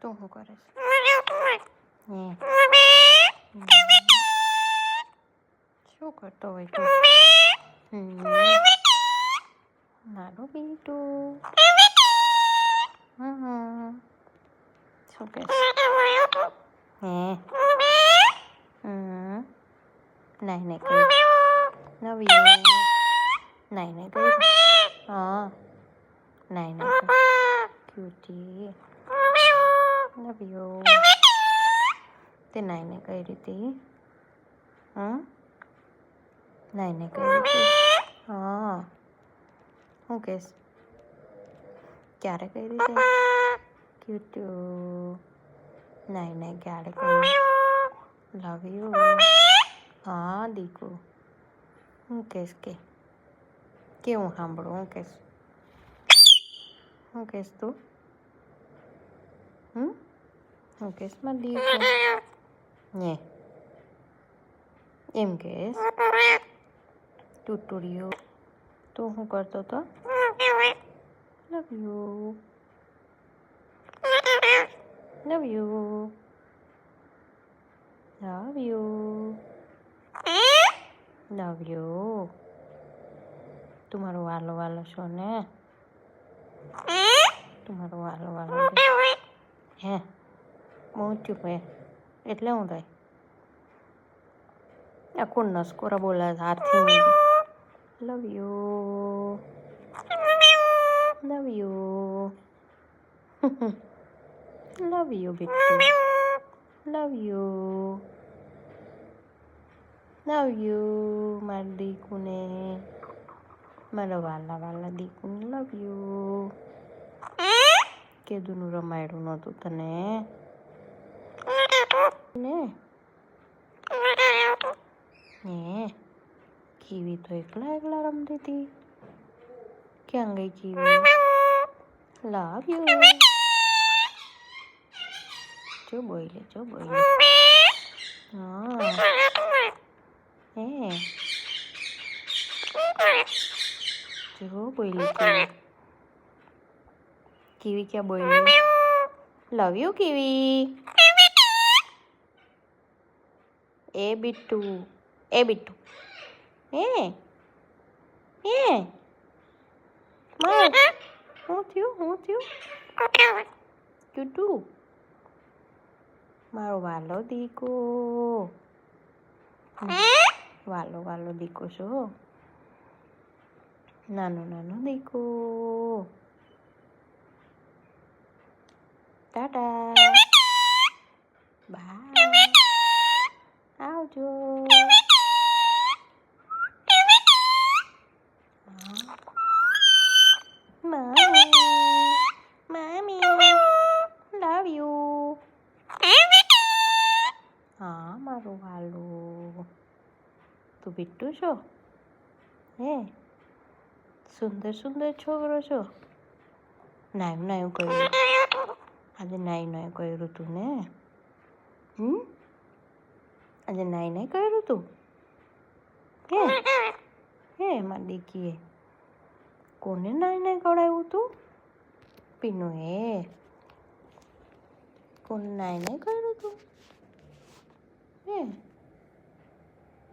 તું શું કરે છે? શું કરતો હોય તું? મારું બીટું. શું કે નાઈ નહીં કર્યું. નવ્યું નાઈ નહીં કર્યું. હા નાઈ નહીં કર્યું. ક્યુટી નવ્યું તે નાઈ નહીં કરી હતી. નાઈ નહીં કરી હતી. હા શું કહેશ? ક્યારે કરી છે? ક્યુટ્યુ નાઈ નહીં ક્યારે કરી? લવ યુ. હા દીકુ શું કહેશ કે કેવું સાંભળું? શું કહેશ? શું કહેશ તું? શું કહેશ મારી દીકુ? એમ કહેશ? ટુટુરિયો તું શું કરતો હતો? લવ you. Love you. Love you. Love you. તું મારો વાલો વાલો છો ને? તું મારો વાલો વાલો હે મોટ્યું હે એટલે હું થાય? આખું નસકોરા બોલા હાથથી. Love you. Love you. Love you બેટું. Love you. લવ યુ મારા દીકુને. મારા વાલા વાલા દીકુને લવ યુ. કીધુંનું રમાયડું નહોતું તને ને? કીવી તો એકલા એકલા રમતી હતી. ક્યાં ગઈ કીવી? Love you. જો બોલે જો બોલે. હા જો બોલી કીવી. કીવી ક્યાં બોલી? Love you Kiwi. એ બિટ્ટુ. એ બિટ્ટુ. શું થયું? શું થયું? ક્યુટુ મારો વાલો દીકો. વાલો વાલો દીકો છો. નાનો નાનો દીકો. Tata bye. આવજો. મમ્મી મમ્મી લવ યુ. હા મારું વાલું. તું બિટ્ટુ છો? સુંદર સુંદર છોકરો છો. નાયું નાયું કર્યું આજે? નાઈ નાઈ કર્યું તું ને? આજે નાઈ નાઈ કર્યું તું? મારી દીકીએ કોને નાઈ નાઈ કરાવ્યું તું? પીનું કોને નાઈ નાઈ કર્યું તું?